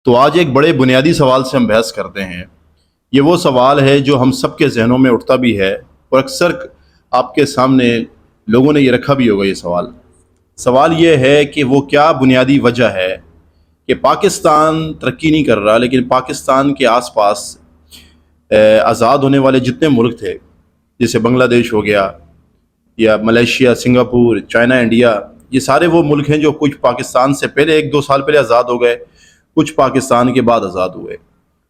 تو آج ایک بڑے بنیادی سوال سے ہم بحث کرتے ہیں۔ یہ وہ سوال ہے جو ہم سب کے ذہنوں میں اٹھتا بھی ہے اور اکثر آپ کے سامنے لوگوں نے یہ رکھا بھی ہوگا۔ یہ سوال یہ ہے کہ وہ کیا بنیادی وجہ ہے کہ پاکستان ترقی نہیں کر رہا، لیکن پاکستان کے آس پاس آزاد ہونے والے جتنے ملک تھے، جیسے بنگلہ دیش ہو گیا یا ملیشیا، سنگاپور، چائنا، انڈیا، یہ سارے وہ ملک ہیں جو کچھ پاکستان سے پہلے 1-2 سال پہلے آزاد ہو گئے، کچھ پاکستان کے بعد آزاد ہوئے۔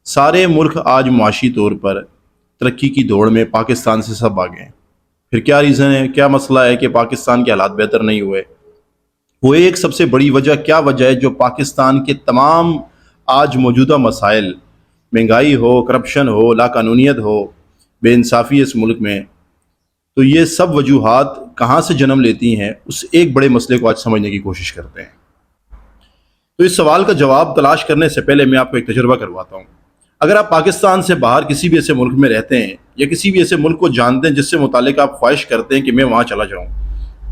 سارے ملک آج معاشی طور پر ترقی کی دوڑ میں پاکستان سے سب آگے ہیں۔ پھر کیا ریزن ہے، کیا مسئلہ ہے کہ پاکستان کے حالات بہتر نہیں ہوئے؟ وہ ایک سب سے بڑی وجہ کیا وجہ ہے جو پاکستان کے تمام آج موجودہ مسائل، مہنگائی ہو، کرپشن ہو، لا قانونیت ہو، بے انصافی اس ملک میں، تو یہ سب وجوہات کہاں سے جنم لیتی ہیں؟ اس ایک بڑے مسئلے کو آج سمجھنے کی کوشش کرتے ہیں۔ تو اس سوال کا جواب تلاش کرنے سے پہلے میں آپ کو ایک تجربہ کرواتا ہوں۔ اگر آپ پاکستان سے باہر کسی بھی ایسے ملک میں رہتے ہیں یا کسی بھی ایسے ملک کو جانتے ہیں جس سے متعلق آپ خواہش کرتے ہیں کہ میں وہاں چلا جاؤں،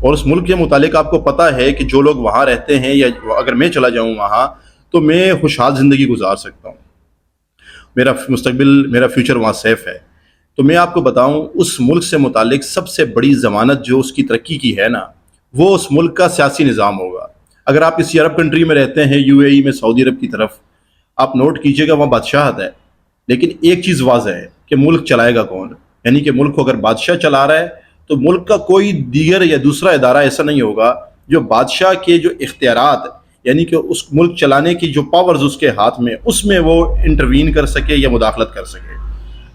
اور اس ملک کے متعلق آپ کو پتہ ہے کہ جو لوگ وہاں رہتے ہیں یا اگر میں چلا جاؤں وہاں تو میں خوشحال زندگی گزار سکتا ہوں، میرا مستقبل، میرا فیوچر وہاں سیف ہے، تو میں آپ کو بتاؤں اس ملک سے متعلق سب سے بڑی ضمانت جو اس کی ترقی کی ہے نا، وہ اس ملک کا سیاسی نظام ہوگا۔ اگر آپ کسی عرب کنٹری میں رہتے ہیں، یو اے ای میں، سعودی عرب کی طرف، آپ نوٹ کیجئے گا وہاں بادشاہت ہے، لیکن ایک چیز واضح ہے کہ ملک چلائے گا کون؟ یعنی کہ ملک کو اگر بادشاہ چلا رہا ہے تو ملک کا کوئی دیگر یا دوسرا ادارہ ایسا نہیں ہوگا جو بادشاہ کے جو اختیارات، یعنی کہ اس ملک چلانے کی جو پاورز اس کے ہاتھ میں، اس میں وہ انٹروین کر سکے یا مداخلت کر سکے۔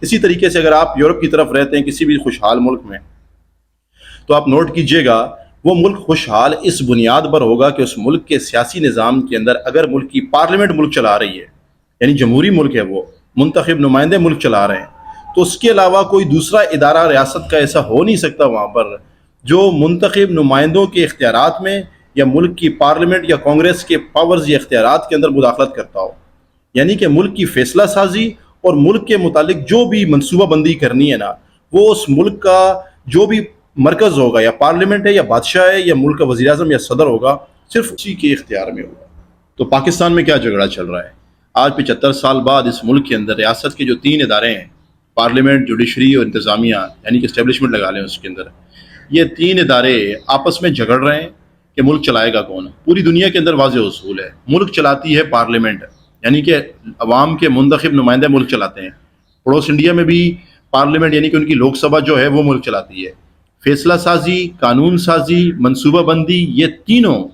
اسی طریقے سے اگر آپ یورپ کی طرف رہتے ہیں کسی بھی خوشحال ملک میں، تو آپ نوٹ کیجئے گا وہ ملک خوشحال اس بنیاد پر ہوگا کہ اس ملک کے سیاسی نظام کے اندر اگر ملک کی پارلیمنٹ ملک چلا رہی ہے، یعنی جمہوری ملک ہے، وہ منتخب نمائندے ملک چلا رہے ہیں، تو اس کے علاوہ کوئی دوسرا ادارہ ریاست کا ایسا ہو نہیں سکتا وہاں پر جو منتخب نمائندوں کے اختیارات میں یا ملک کی پارلیمنٹ یا کانگریس کے پاورز یا اختیارات کے اندر مداخلت کرتا ہو۔ یعنی کہ ملک کی فیصلہ سازی اور ملک کے متعلق جو بھی منصوبہ بندی کرنی ہے نا، وہ اس ملک کا جو بھی مرکز ہوگا، یا پارلیمنٹ ہے یا بادشاہ ہے یا ملک کا وزیر اعظم یا صدر ہوگا، صرف اسی کے اختیار میں ہوگا۔ تو پاکستان میں کیا جھگڑا چل رہا ہے؟ آج 75 سال بعد اس ملک کے اندر ریاست کے جو 3 ادارے ہیں، پارلیمنٹ، جوڈیشری اور انتظامیہ، یعنی کہ اسٹیبلشمنٹ لگا لیں اس کے اندر، یہ 3 ادارے آپس میں جھگڑ رہے ہیں کہ ملک چلائے گا کون۔ پوری دنیا کے اندر واضح اصول ہے، ملک چلاتی ہے پارلیمنٹ، یعنی کہ عوام کے منتخب نمائندے ملک چلاتے ہیں۔ پڑوس انڈیا میں بھی پارلیمنٹ یعنی کہ ان کی لوک سبھا جو ہے وہ ملک چلاتی ہے۔ فیصلہ سازی، قانون سازی، منصوبہ بندی، یہ تینوں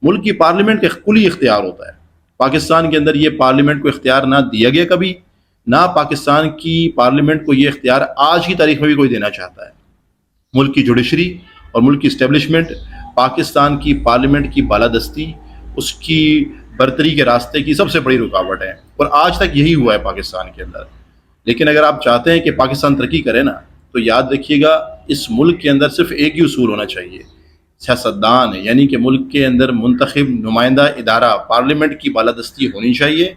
ملک کی پارلیمنٹ کا کلی اختیار ہوتا ہے۔ پاکستان کے اندر یہ پارلیمنٹ کو اختیار نہ دیا گیا کبھی، نہ پاکستان کی پارلیمنٹ کو یہ اختیار آج کی تاریخ میں بھی کوئی دینا چاہتا ہے۔ ملک کی جوڈیشری اور ملک کی اسٹیبلشمنٹ پاکستان کی پارلیمنٹ کی بالادستی، اس کی برتری کے راستے کی سب سے بڑی رکاوٹ ہے، اور آج تک یہی ہوا ہے پاکستان کے اندر۔ لیکن اگر آپ چاہتے ہیں کہ پاکستان ترقی کرے نا، تو یاد رکھیے گا اس ملک کے اندر صرف ایک ہی اصول ہونا چاہیے، سیاستدان، یعنی کہ ملک کے اندر منتخب نمائندہ ادارہ پارلیمنٹ کی بالادستی ہونی چاہیے،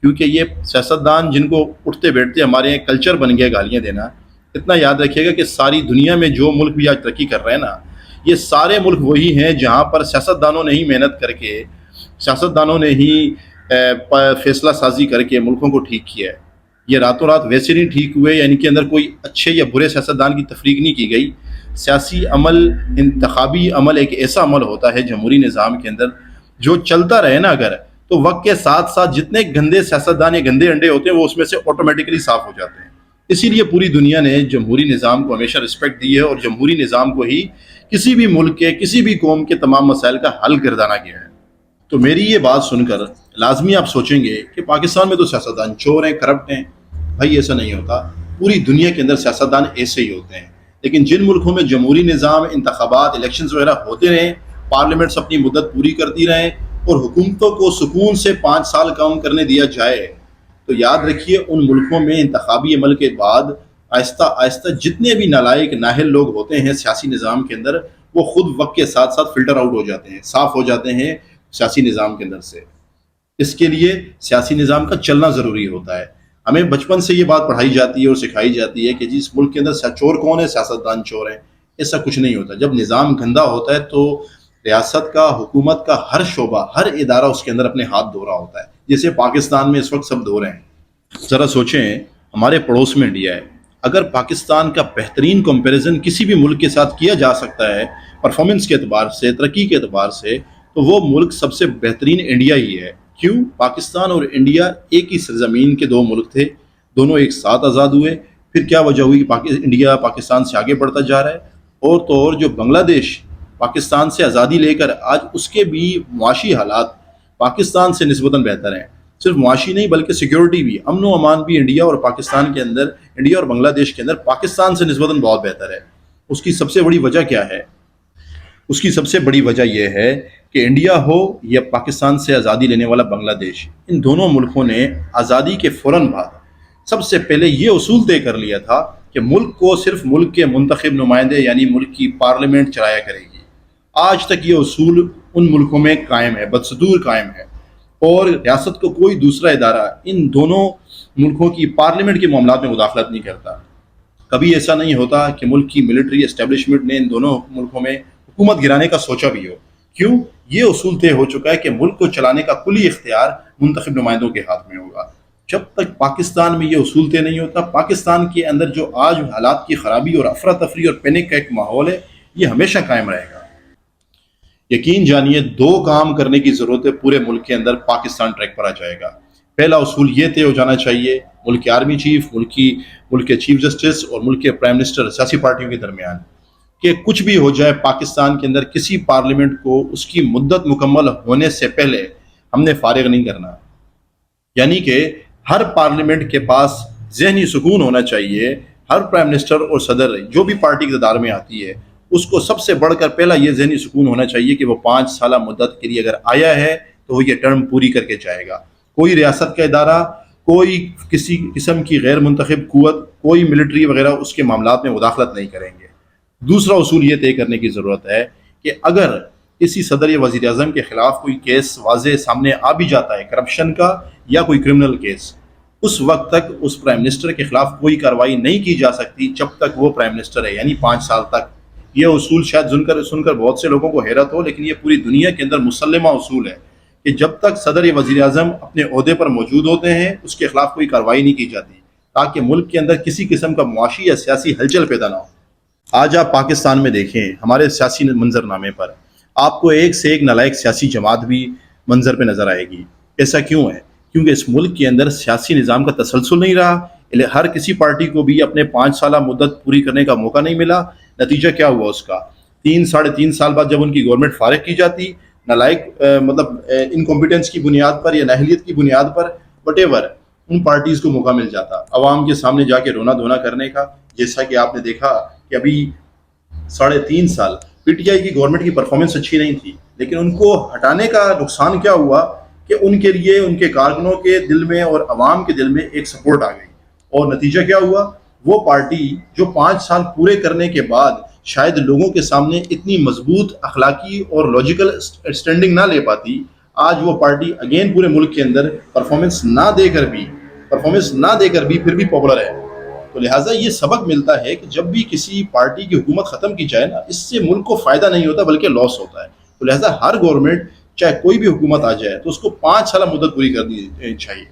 کیونکہ یہ سیاستدان جن کو اٹھتے بیٹھتے ہمارے یہاں کلچر بن گیا گالیاں دینا، اتنا یاد رکھیے گا کہ ساری دنیا میں جو ملک بھی آج ترقی کر رہے ہیں نا، یہ سارے ملک وہی ہیں جہاں پر سیاستدانوں نے ہی محنت کر کے، سیاستدانوں نے ہی فیصلہ سازی کر کے ملکوں کو ٹھیک کیا ہے۔ یہ راتوں رات ویسے نہیں ٹھیک ہوئے، یعنی کہ اندر کوئی اچھے یا برے سیاستدان کی تفریق نہیں کی گئی۔ سیاسی عمل، انتخابی عمل ایک ایسا عمل ہوتا ہے جمہوری نظام کے اندر جو چلتا رہے نا اگر، تو وقت کے ساتھ ساتھ جتنے گندے سیاستدان یا گندے انڈے ہوتے ہیں وہ اس میں سے آٹومیٹکلی صاف ہو جاتے ہیں۔ اسی لیے پوری دنیا نے جمہوری نظام کو ہمیشہ رسپیکٹ دی ہے، اور جمہوری نظام کو ہی کسی بھی ملک کے، کسی بھی قوم کے تمام مسائل کا حل گردانا گیا ہے۔ تو میری یہ بات سن کر لازمی آپ سوچیں گے کہ پاکستان میں تو سیاستدان چور ہیں، کرپٹ ہیں۔ بھائی ایسا نہیں ہوتا، پوری دنیا کے اندر سیاستدان ایسے ہی ہوتے ہیں، لیکن جن ملکوں میں جمہوری نظام، انتخابات، الیکشنز وغیرہ ہوتے رہیں، پارلیمنٹس اپنی مدت پوری کرتی رہیں، اور حکومتوں کو سکون سے 5 سال کام کرنے دیا جائے، تو یاد رکھیے ان ملکوں میں انتخابی عمل کے بعد آہستہ آہستہ جتنے بھی نالائق نااہل لوگ ہوتے ہیں سیاسی نظام کے اندر، وہ خود وقت کے ساتھ ساتھ فلٹر آؤٹ ہو جاتے ہیں، صاف ہو جاتے ہیں سیاسی نظام کے اندر سے۔ اس کے لیے سیاسی نظام کا چلنا ضروری ہوتا ہے۔ ہمیں بچپن سے یہ بات پڑھائی جاتی ہے اور سکھائی جاتی ہے کہ جی اس ملک کے اندر چور کون ہے؟ سیاستدان چور ہیں۔ ایسا کچھ نہیں ہوتا۔ جب نظام گندا ہوتا ہے تو ریاست کا، حکومت کا ہر شعبہ، ہر ادارہ اس کے اندر اپنے ہاتھ دھو رہا ہوتا ہے۔ جیسے پاکستان میں اس وقت سب دھو رہے ہیں۔ ذرا سوچیں، ہمارے پڑوس میں انڈیا ہے، اگر پاکستان کا بہترین کمپیریزن کسی بھی ملک کے ساتھ کیا جا سکتا ہے پرفارمنس کے اعتبار سے، ترقی کے اعتبار سے، تو وہ ملک سب سے بہترین انڈیا ہی ہے۔ کیوں؟ پاکستان اور انڈیا ایک ہی سرزمین کے دو ملک تھے، دونوں ایک ساتھ آزاد ہوئے، پھر کیا وجہ ہوئی کہ انڈیا پاکستان سے آگے بڑھتا جا رہا ہے؟ اور تو اور جو بنگلہ دیش پاکستان سے آزادی لے کر آج اس کے بھی معاشی حالات پاکستان سے نسبتاً بہتر ہیں، صرف معاشی نہیں بلکہ سیکیورٹی بھی، امن و امان بھی انڈیا اور پاکستان کے اندر، انڈیا اور بنگلہ دیش کے اندر پاکستان سے نسبتاً بہت بہتر ہے۔ اس کی سب سے بڑی وجہ کیا ہے؟ اس کی سب سے بڑی وجہ یہ ہے کہ انڈیا ہو یا پاکستان سے آزادی لینے والا بنگلہ دیش، ان دونوں ملکوں نے آزادی کے فوراً بعد سب سے پہلے یہ اصول طے کر لیا تھا کہ ملک کو صرف ملک کے منتخب نمائندے یعنی ملک کی پارلیمنٹ چلایا کرے گی۔ آج تک یہ اصول ان ملکوں میں قائم ہے، بدستور قائم ہے، اور ریاست کو کوئی دوسرا ادارہ ان دونوں ملکوں کی پارلیمنٹ کے معاملات میں مداخلت نہیں کرتا۔ کبھی ایسا نہیں ہوتا کہ ملک کی ملٹری اسٹیبلشمنٹ نے ان دونوں ملکوں میں حکومت گرانے کا سوچا بھی ہو۔ کیوں؟ یہ اصول طے ہو چکا ہے کہ ملک کو چلانے کا کلی اختیار منتخب نمائندوں کے ہاتھ میں ہوگا۔ جب تک پاکستان میں یہ اصول طے نہیں ہوتا، پاکستان کے اندر جو آج حالات کی خرابی اور افراتفری اور پینک کا ایک ماحول ہے، یہ ہمیشہ قائم رہے گا۔ یقین جانیے، دو کام کرنے کی ضرورت ہے پورے ملک کے اندر، پاکستان ٹریک پر آ جائے گا۔ پہلا اصول یہ طے ہو جانا چاہیے ملک کے آرمی چیف، ملک کے چیف جسٹس اور ملک کے پرائم منسٹر، سیاسی پارٹیوں کے درمیان، کہ کچھ بھی ہو جائے پاکستان کے اندر کسی پارلیمنٹ کو اس کی مدت مکمل ہونے سے پہلے ہم نے فارغ نہیں کرنا۔ یعنی کہ ہر پارلیمنٹ کے پاس ذہنی سکون ہونا چاہیے، ہر پرائم منسٹر اور صدر جو بھی پارٹی اقتدار میں آتی ہے اس کو سب سے بڑھ کر پہلا یہ ذہنی سکون ہونا چاہیے کہ وہ 5 سالہ مدت کے لیے اگر آیا ہے تو وہ یہ ٹرم پوری کر کے جائے گا۔ کوئی ریاست کا ادارہ، کوئی کسی قسم کی غیر منتخب قوت، کوئی ملٹری وغیرہ اس کے معاملات میں مداخلت نہیں کریں گے۔ دوسرا اصول یہ طے کرنے کی ضرورت ہے کہ اگر کسی صدر یا وزیر اعظم کے خلاف کوئی کیس واضح سامنے آ بھی جاتا ہے کرپشن کا یا کوئی کرمنل کیس، اس وقت تک اس پرائم منسٹر کے خلاف کوئی کارروائی نہیں کی جا سکتی جب تک وہ پرائم منسٹر ہے، یعنی 5 سال تک۔ یہ اصول شاید سن کر بہت سے لوگوں کو حیرت ہو، لیکن یہ پوری دنیا کے اندر مسلمہ اصول ہے کہ جب تک صدر یا وزیر اعظم اپنے عہدے پر موجود ہوتے ہیں اس کے خلاف کوئی کارروائی نہیں کی جاتی، تاکہ ملک کے اندر کسی قسم کا معاشی یا سیاسی ہلچل پیدا نہ ہو۔ آج آپ پاکستان میں دیکھیں، ہمارے سیاسی منظر نامے پر آپ کو ایک سے ایک نالائق سیاسی جماعت بھی منظر پہ نظر آئے گی۔ ایسا کیوں ہے؟ کیونکہ اس ملک کے اندر سیاسی نظام کا تسلسل نہیں رہا، ہر کسی پارٹی کو بھی اپنے 5 سالہ مدت پوری کرنے کا موقع نہیں ملا۔ نتیجہ کیا ہوا اس کا؟ 3-3.5 سال بعد جب ان کی گورنمنٹ فارغ کی جاتی، نالائق انکمپیٹنس کی بنیاد پر یا نااہلیت کی بنیاد پر وٹ ایور، ان پارٹیز کو موقع مل جاتا عوام کے سامنے جا کے رونا دھونا کرنے کا۔ جیسا کہ آپ نے دیکھا کہ ابھی 3.5 سال پی ٹی آئی کی گورنمنٹ کی پرفارمنس اچھی نہیں تھی، لیکن ان کو ہٹانے کا نقصان کیا ہوا کہ ان کے لیے ان کے کارکنوں کے دل میں اور عوام کے دل میں ایک سپورٹ آ گئی، اور نتیجہ کیا ہوا؟ وہ پارٹی جو 5 سال پورے کرنے کے بعد شاید لوگوں کے سامنے اتنی مضبوط اخلاقی اور لاجیکل اسٹینڈنگ نہ لے پاتی، آج وہ پارٹی اگین پورے ملک کے اندر پرفارمنس نہ دے کر بھی پھر بھی پاپولر ہے۔ تو لہٰذا یہ سبق ملتا ہے کہ جب بھی کسی پارٹی کی حکومت ختم کی جائے نا، اس سے ملک کو فائدہ نہیں ہوتا بلکہ لاس ہوتا ہے۔ تو لہٰذا ہر گورنمنٹ چاہے کوئی بھی حکومت آ جائے تو اس کو 5 سالہ مدت پوری کرنی چاہیے۔